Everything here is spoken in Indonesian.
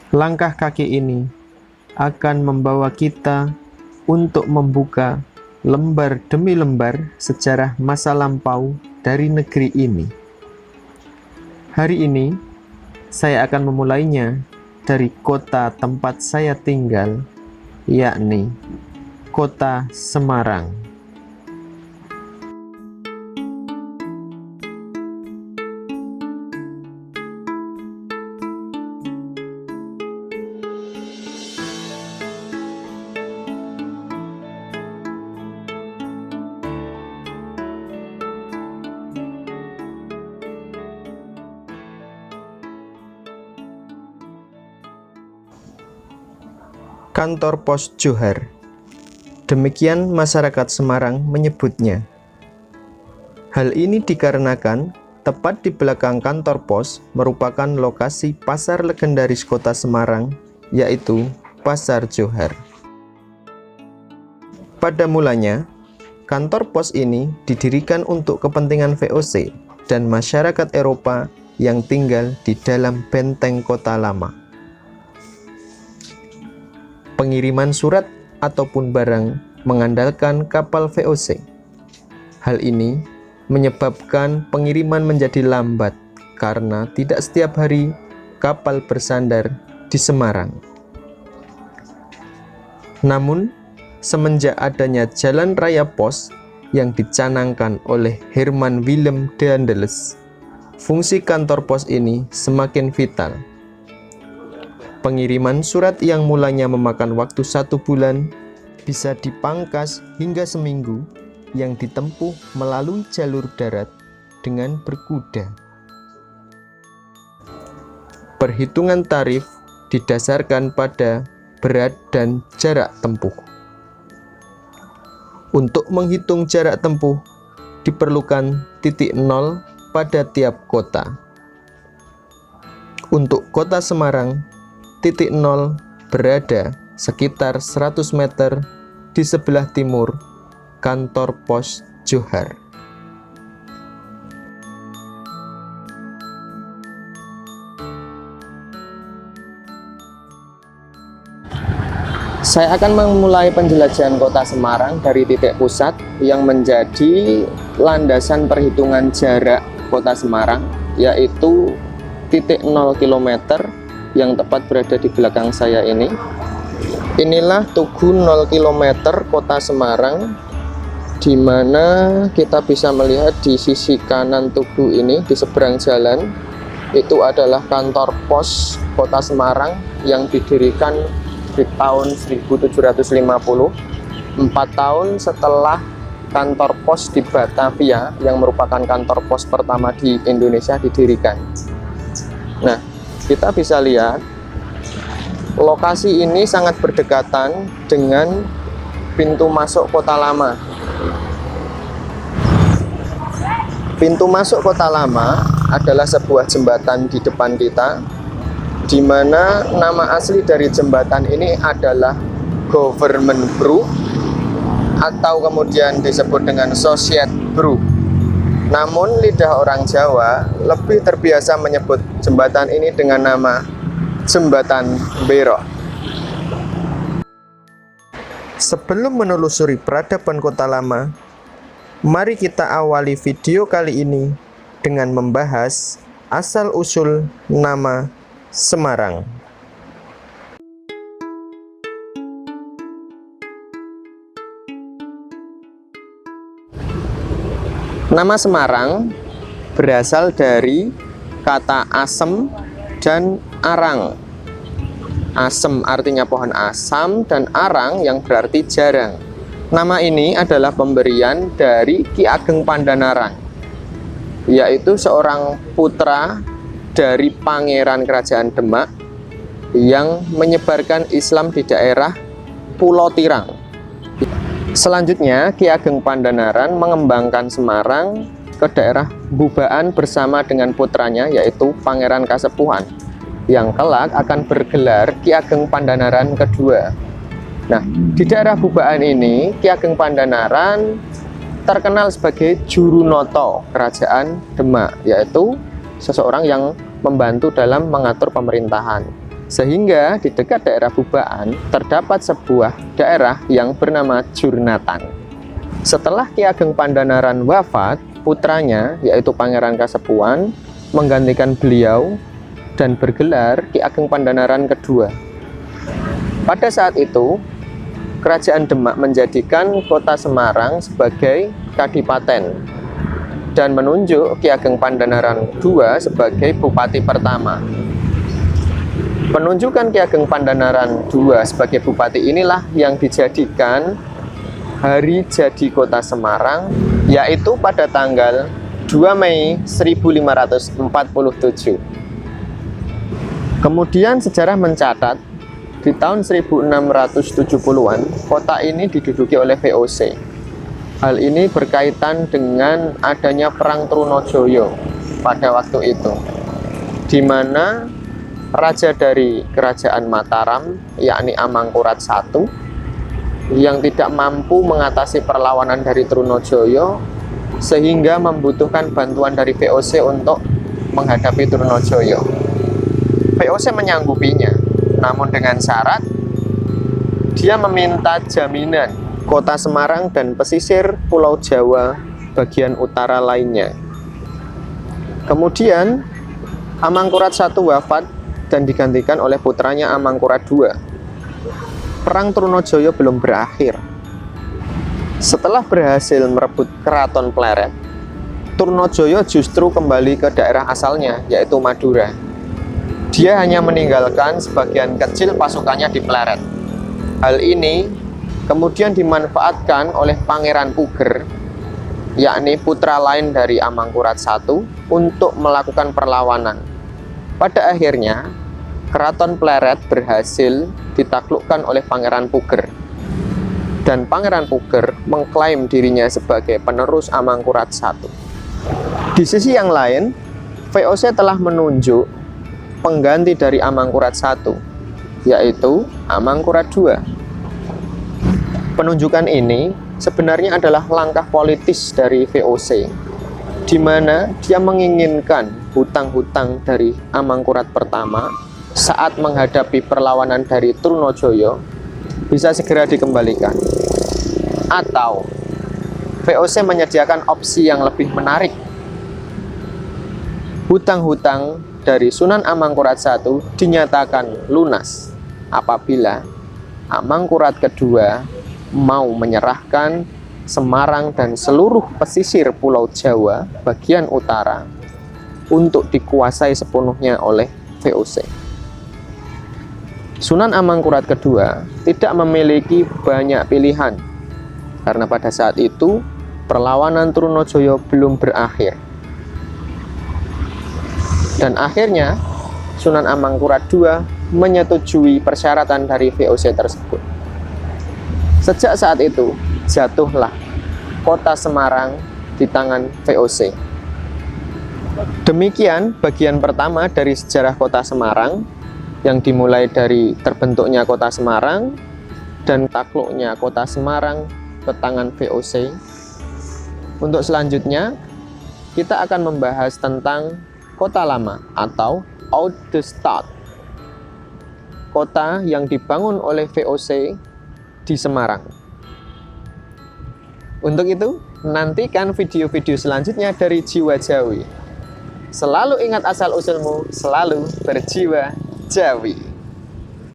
Langkah kaki ini akan membawa kita untuk membuka lembar demi lembar sejarah masa lampau dari negeri ini. Hari ini, saya akan memulainya dari kota tempat saya tinggal, yakni Kota Semarang. Kantor Pos Johar. Demikian masyarakat Semarang menyebutnya. Hal ini dikarenakan tepat di belakang kantor pos merupakan lokasi pasar legendaris kota Semarang, yaitu Pasar Johar. Pada mulanya, kantor pos ini didirikan untuk kepentingan VOC dan masyarakat Eropa yang tinggal di dalam benteng kota lama. Pengiriman surat ataupun barang mengandalkan kapal VOC. Hal ini menyebabkan pengiriman menjadi lambat karena tidak setiap hari kapal bersandar di Semarang. Namun, semenjak adanya jalan raya pos yang dicanangkan oleh Herman Willem Daendels, fungsi kantor pos ini semakin vital. Pengiriman surat yang mulanya memakan waktu 1 bulan bisa dipangkas hingga seminggu yang ditempuh melalui jalur darat dengan berkuda. Perhitungan tarif didasarkan pada berat dan jarak tempuh. Untuk menghitung jarak tempuh diperlukan titik nol pada tiap kota. Untuk kota Semarang, titik nol berada sekitar 100 meter di sebelah timur kantor pos Johar. Saya akan memulai penjelajahan kota Semarang dari titik pusat yang menjadi landasan perhitungan jarak kota Semarang, yaitu titik 0 km yang tepat berada di belakang saya ini. Inilah Tugu 0 km kota Semarang, di mana kita bisa melihat di sisi kanan Tugu ini, di seberang jalan, itu adalah kantor pos kota Semarang yang didirikan di tahun 1750, 4 tahun setelah kantor pos di Batavia yang merupakan kantor pos pertama di Indonesia didirikan. Nah, kita bisa lihat lokasi ini sangat berdekatan dengan pintu masuk kota lama. Pintu masuk kota lama adalah sebuah jembatan di depan kita, di mana nama asli dari jembatan ini adalah Government Bru atau kemudian disebut dengan Societe Bru. Namun lidah orang Jawa lebih terbiasa menyebut jembatan ini dengan nama Jembatan Berok. Sebelum menelusuri peradaban kota lama, mari kita awali video kali ini dengan membahas asal-usul nama Semarang. Nama Semarang berasal dari kata asem dan arang. Asem artinya pohon asam dan arang yang berarti jarang. Nama ini adalah pemberian dari Ki Ageng Pandanaran, yaitu seorang putra dari Pangeran Kerajaan Demak yang menyebarkan Islam di daerah Pulau Tirang. Selanjutnya, Ki Ageng Pandanaran mengembangkan Semarang ke daerah Bubaan bersama dengan putranya, yaitu Pangeran Kasepuhan, yang kelak akan bergelar Ki Ageng Pandanaran kedua. Nah, di daerah Bubaan ini, Ki Ageng Pandanaran terkenal sebagai Jurunoto Kerajaan Demak, yaitu seseorang yang membantu dalam mengatur pemerintahan. Sehingga di dekat daerah Bubaan terdapat sebuah daerah yang bernama Jurnatan. Setelah Ki Ageng Pandanaran wafat, putranya yaitu Pangeran Kasepuhan menggantikan beliau dan bergelar Ki Ageng Pandanaran kedua. Pada saat itu, Kerajaan Demak menjadikan kota Semarang sebagai kadipaten dan menunjuk Ki Ageng Pandanaran II sebagai bupati pertama. Penunjukan Ki Ageng Pandanaran II sebagai bupati inilah yang dijadikan hari jadi kota Semarang, yaitu pada tanggal 2 Mei 1547. Kemudian sejarah mencatat di tahun 1670-an kota ini diduduki oleh VOC. Hal ini berkaitan dengan adanya Perang Trunojoyo pada waktu itu, di mana raja dari Kerajaan Mataram, yakni Amangkurat I, yang tidak mampu mengatasi perlawanan dari Trunojoyo, sehingga membutuhkan bantuan dari VOC untuk menghadapi Trunojoyo. VOC menyanggupinya, namun dengan syarat dia meminta jaminan kota Semarang dan pesisir Pulau Jawa bagian utara lainnya. Kemudian Amangkurat I wafat dan digantikan oleh putranya Amangkurat II. Perang Trunojoyo belum berakhir. Setelah berhasil merebut Keraton Pleret, Trunojoyo justru kembali ke daerah asalnya, yaitu Madura. Dia hanya meninggalkan sebagian kecil pasukannya di Pleret. Hal ini kemudian dimanfaatkan oleh Pangeran Puger, yakni putra lain dari Amangkurat I, untuk melakukan perlawanan. Pada akhirnya, Keraton Pleret berhasil ditaklukkan oleh Pangeran Puger. Dan Pangeran Puger mengklaim dirinya sebagai penerus Amangkurat I. Di sisi yang lain, VOC telah menunjuk pengganti dari Amangkurat I, yaitu Amangkurat II. Penunjukan ini sebenarnya adalah langkah politis dari VOC, di mana dia menginginkan hutang-hutang dari Amangkurat pertama saat menghadapi perlawanan dari Trunojoyo bisa segera dikembalikan. Atau VOC menyediakan opsi yang lebih menarik. Hutang-hutang dari Sunan Amangkurat I dinyatakan lunas apabila Amangkurat kedua mau menyerahkan Semarang dan seluruh pesisir Pulau Jawa bagian utara untuk dikuasai sepenuhnya oleh VOC. Sunan Amangkurat kedua tidak memiliki banyak pilihan karena pada saat itu perlawanan Trunojoyo belum berakhir. Dan akhirnya Sunan Amangkurat II menyetujui persyaratan dari VOC tersebut. Sejak saat itu jatuhlah kota Semarang di tangan VOC. Demikian bagian pertama dari sejarah kota Semarang, yang dimulai dari terbentuknya kota Semarang dan takluknya kota Semarang ke tangan VOC. Untuk selanjutnya kita akan membahas tentang kota lama atau Oude Stad, kota yang dibangun oleh VOC di Semarang. Untuk itu, nantikan video-video selanjutnya dari Jiwa Jawi. Selalu ingat asal-usulmu, selalu berjiwa Jawi.